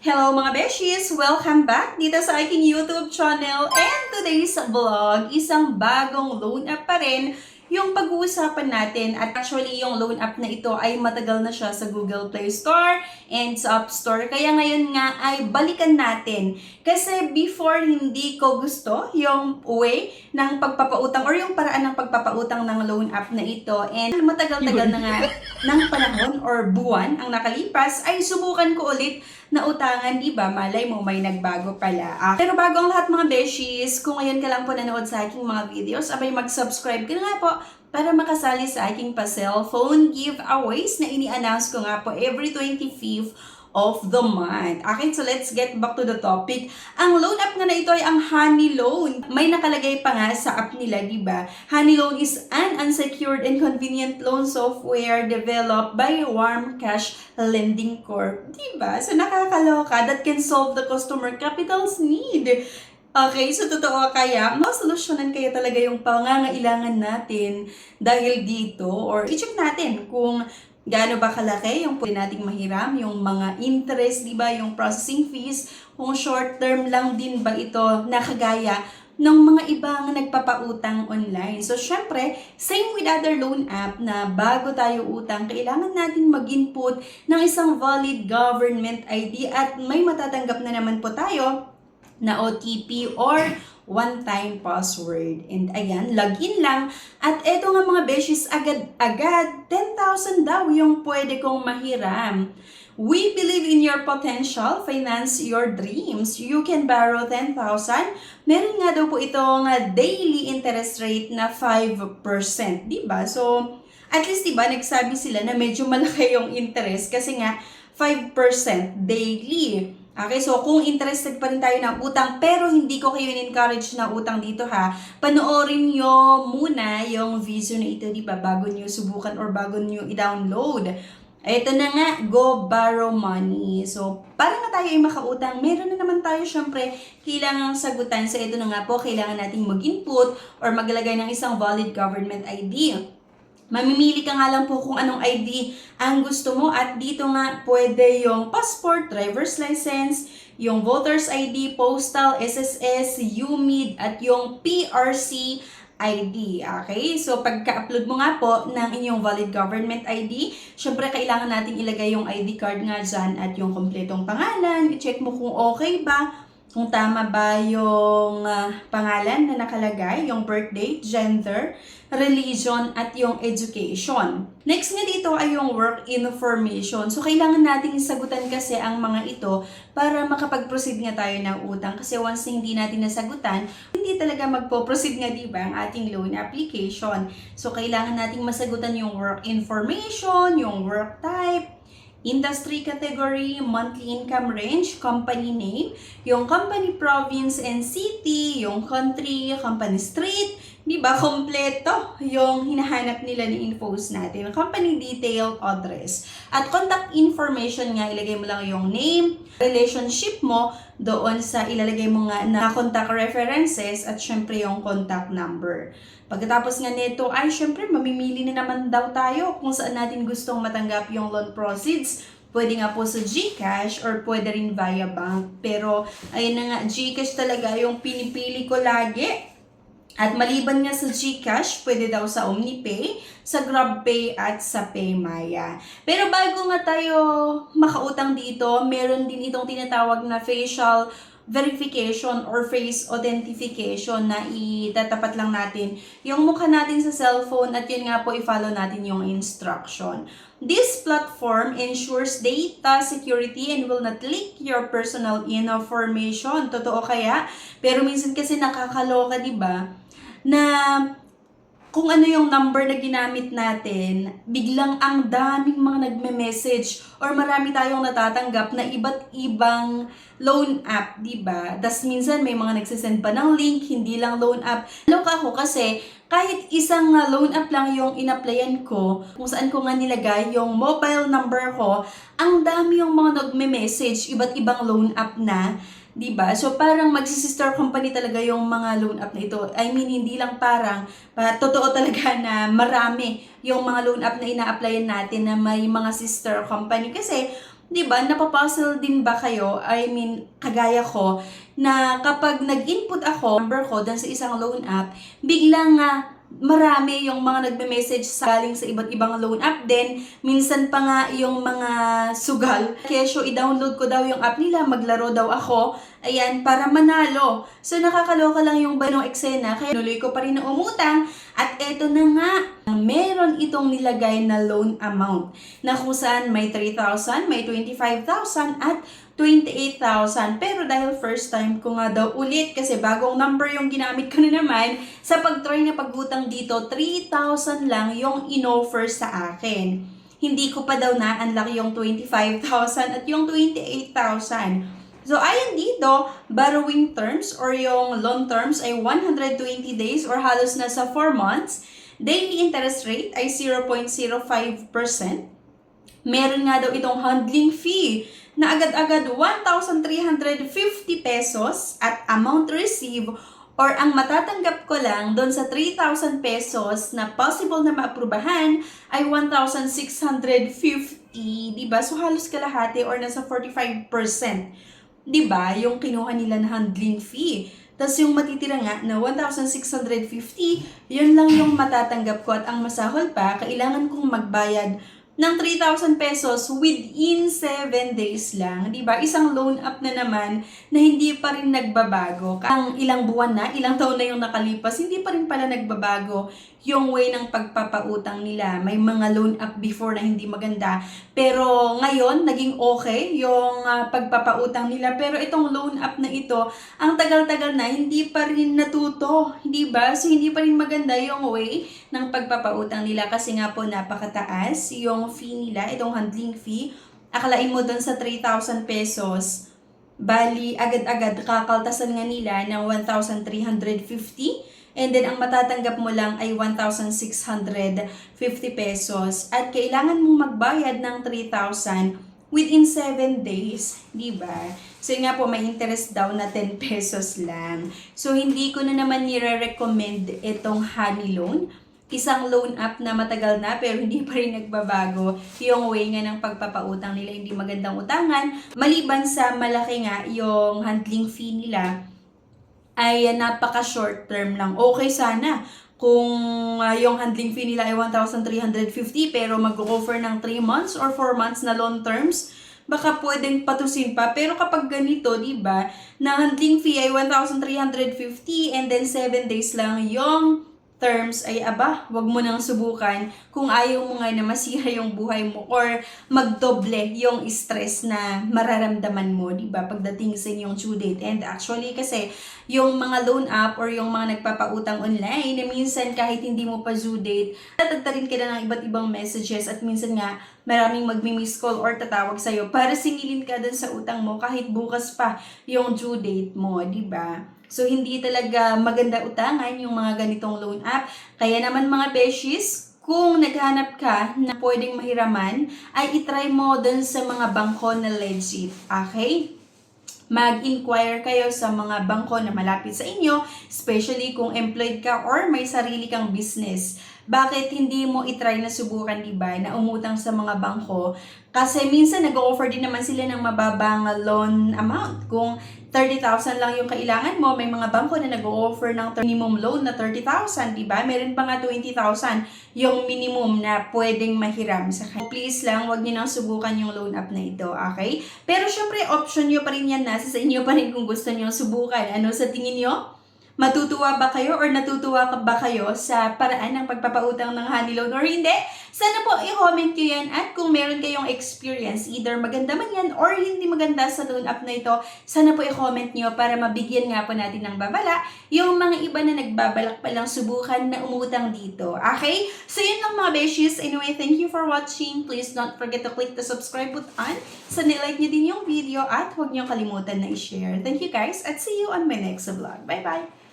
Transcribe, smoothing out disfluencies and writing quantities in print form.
Hello mga beshies! Welcome back dito sa aking YouTube channel. And today's vlog, isang bagong loan app pa rin yung pag-uusapan natin. At actually, yung loan app na ito ay matagal na siya sa Google Play Store and sa App Store. Kaya ngayon nga ay balikan natin. Kasi before, hindi ko gusto yung way ng pagpapautang or yung paraan ng pagpapautang ng loan app na ito. And matagal-tagal na nga ng panahon or buwan ang nakalipas, ay subukan ko ulit na utangan, di ba? Malay mo, may nagbago pala. Pero bago ang lahat mga beshies, kung ngayon ka lang po nanood sa aking mga videos, abay mag-subscribe ka na nga po para makasali sa aking pa-cellphone giveaways na ini-announce ko nga po every 25th of the month. Okay, so let's get back to the topic. Ang loan app na ito ay ang Honey Loan. May nakalagay pa nga sa app nila, di ba? Honey Loan is an unsecured and convenient loan software developed by Warm Cash Lending Corp. Di ba? So nakakaloka that can solve the customer capital's need. Okay, so totoo kaya, masolusyonan kaya talaga yung pangangailangan natin dahil dito, or i-check natin kung gaano ba kalaki yung pwede nating mahiram, yung mga interest, di ba, yung processing fees, kung short term lang din ba ito nakagaya ng mga ibang nagpapautang online. So, syempre, same with other loan app na bago tayo utang, kailangan natin mag-input ng isang valid government ID at may matatanggap na naman po tayo na OTP or one-time password. And ayan, login lang. At eto nga mga beshies, agad-agad, 10,000 daw yung pwede kong mahiram. We believe in your potential. Finance your dreams. You can borrow 10,000. Meron nga daw po itong daily interest rate na 5%. Diba? So, at least diba, nagsabi sila na medyo malaki yung interest kasi nga 5% daily. Okay, so kung interested pa rin tayo ng utang pero hindi ko kayo in-encourage na utang dito ha, panoorin nyo muna yung video na ito, di ba, bago nyo subukan or bago nyo i-download. Ito na nga, Go Borrow Money. So, para nga tayo ay makautang, meron na naman tayo syempre kailangang sagutan. So, ito na nga po, kailangan nating mag-input or maglagay ng isang valid government ID. Mamimili ka nga lang po kung anong ID ang gusto mo at dito nga pwede yung passport, driver's license, yung voter's ID, postal, SSS, UMID at yung PRC ID. Okay? So, pagka-upload mo nga po ng inyong valid government ID, syempre kailangan natin ilagay yung ID card nga dyan at yung kompletong pangalan. I-check mo kung okay ba, kung tama ba yung pangalan na nakalagay, yung birth date, gender, religion, at yung education. Next nga dito ay yung work information. So, kailangan nating sagutan kasi ang mga ito para makapag-proceed nga tayo ng utang. Kasi once na hindi natin nasagutan, hindi talaga magpo-proceed nga, diba, ang ating loan application. So, kailangan nating masagutan yung work information, yung work type, industry category, monthly income range, company name, yung company province and city, yung country, company street, di ba, kompleto yung hinahanap nila ni infos natin. Company detail, address. At contact information nga, ilagay mo lang yung name, relationship mo, doon sa ilalagay mo nga na contact references at syempre yung contact number. Pagkatapos nga nito ay syempre mamimili na naman daw tayo kung saan natin gustong matanggap yung loan proceeds. Pwede nga po sa GCash or pwede rin via bank. Pero ayun na nga, GCash talaga yung pinipili ko lagi. At maliban nga sa GCash, pwede daw sa OmniPay, sa GrabPay at sa PayMaya. Pero bago nga tayo makautang dito, meron din itong tinatawag na facial verification or face authentication na itatapat lang natin yung mukha natin sa cellphone at yun nga po i-follow natin yung instruction. This platform ensures data security and will not leak your personal information. Totoo kaya? Pero minsan kasi nakakaloka, di ba? Na kung ano yung number na ginamit natin, biglang ang daming mga nagme-message or marami tayong natatanggap na iba't ibang loan app, di ba? Das minsan may mga nagsisend pa ng link, hindi lang loan app. Loka ako kasi kahit isang loan app lang yung in-applyan ko, kung saan ko nga nilagay yung mobile number ko, ang dami yung mga nagme-message, iba't ibang loan app na. Diba? So, parang magsisister company talaga yung mga loan app na ito. I mean, hindi lang parang, totoo talaga na marami yung mga loan app na ina-applyan natin na may mga sister company. Kasi, 'Di ba, napapuzzle din ba kayo? I mean, kagaya ko, na kapag nag-input ako, number ko dun sa isang loan app, biglang marami yung mga nagme-message sa galing sa iba't ibang loan app din. Minsan pa nga yung mga sugal. Kesyo, i-download ko daw yung app nila, maglaro daw ako. Ayan, para manalo. So, nakakaloka lang yung banong eksena. Kaya nuloy ko pa rin na umutang. At eto na nga, meron itong nilagay na loan amount na kung saan may 3,000, may 25,000 at 28,000. Pero dahil first time ko nga daw ulit kasi bagong number yung ginamit ko na naman, sa pag-try na pagutang dito, 3,000 lang yung in-offer sa akin. Hindi ko pa daw na-unlock yung 25,000 at yung 28,000. So, ayon dito, borrowing terms or yung loan terms ay 120 days or halos nasa 4 months. Daily interest rate ay 0.05%. Meron nga daw itong handling fee na agad-agad 1,350 pesos at amount received or ang matatanggap ko lang doon sa 3,000 pesos na possible na maaprubahan ay 1,650. Diba? So, halos kalahati or nasa 45%. Diba? Yung kinuha nila na handling fee. Tapos yung matitira nga na 1,650, yun lang yung matatanggap ko at ang masahol pa, kailangan kong magbayad ng 3,000 pesos within 7 days lang. Diba? Isang loan up na naman na hindi pa rin nagbabago. Ang ilang buwan na, ilang taon na yung nakalipas, hindi pa rin pala nagbabago yung way ng pagpapautang nila. May mga loan up before na hindi maganda. Pero ngayon, naging okay yung pagpapautang nila. Pero itong loan up na ito, ang tagal-tagal na, hindi pa rin natuto. Hindi ba? So, hindi pa rin maganda yung way ng pagpapautang nila kasi nga po napakataas yung fee nila, itong handling fee. Akalain mo doon sa 3,000 pesos, bali agad-agad kakaltasan nga nila ng 1,350 and then ang matatanggap mo lang ay 1,650 pesos at kailangan mong magbayad ng 3,000 within 7 days, di ba? So nga po, may interest daw na 10 pesos lang. So hindi ko na naman nire-recommend itong honey loan. Isang loan app na matagal na pero hindi pa rin nagbabago yung way nga ng pagpapautang nila, hindi magandang utangan. Maliban sa malaki nga yung handling fee nila, ay napaka short term lang. Okay sana kung yung handling fee nila ay 1,350 pero mag-offer ng 3 months or 4 months na loan terms, baka pwedeng patusin pa. Pero kapag ganito, di ba, na handling fee ay 1,350 and then 7 days lang yung terms, ay aba, wag mo nang subukan kung ayaw mo nga na masira yung buhay mo or magdoble yung stress na mararamdaman mo, di ba, pagdating sa inyong due date. And actually, kasi yung mga loan app or yung mga nagpapautang online na minsan kahit hindi mo pa due date, tatagtarin ka na ng iba't ibang messages at minsan nga maraming magmi-miss call or tatawag sa'yo para singilin ka dun sa utang mo kahit bukas pa yung due date mo, di ba? So, hindi talaga maganda utangan yung mga ganitong loan app. Kaya naman mga beshies, kung naghanap ka na pwedeng mahiraman, ay itry mo dun sa mga bangko na legit. Okay? Mag-inquire kayo sa mga bangko na malapit sa inyo, especially kung employed ka or may sarili kang business. Bakit hindi mo itry na subukan, diba, na umutang sa mga bangko? Kasi minsan nag-offer din naman sila ng mababang loan amount. Kung 30,000 lang yung kailangan mo, may mga bangko na nag-offer ng minimum loan na 30,000, diba? Meron pa nga 20,000 yung minimum na pwedeng mahiram sa kanila. Please lang, wag niyo nang subukan yung loan app na ito, okay? Pero syempre, option nyo pa rin yan, nasa sa inyo pa rin kung gusto nyo subukan. Ano sa tingin nyo? Matutuwa ba kayo or natutuwa ba kayo sa paraan ng pagpapautang ng honey loan or hindi? Sana po i-comment nyo yan at kung meron kayong experience, either maganda man yan or hindi maganda sa loan app na ito, sana po i-comment nyo para mabigyan nga po natin ng babala yung mga iba na nagbabalak palang subukan na umutang dito. Okay? So yun lang mga beshies. Anyway, thank you for watching. Please don't forget to click the subscribe button. Sana like nyo din yung video at huwag nyo kalimutan na i-share. Thank you guys at see you on my next vlog. Bye-bye!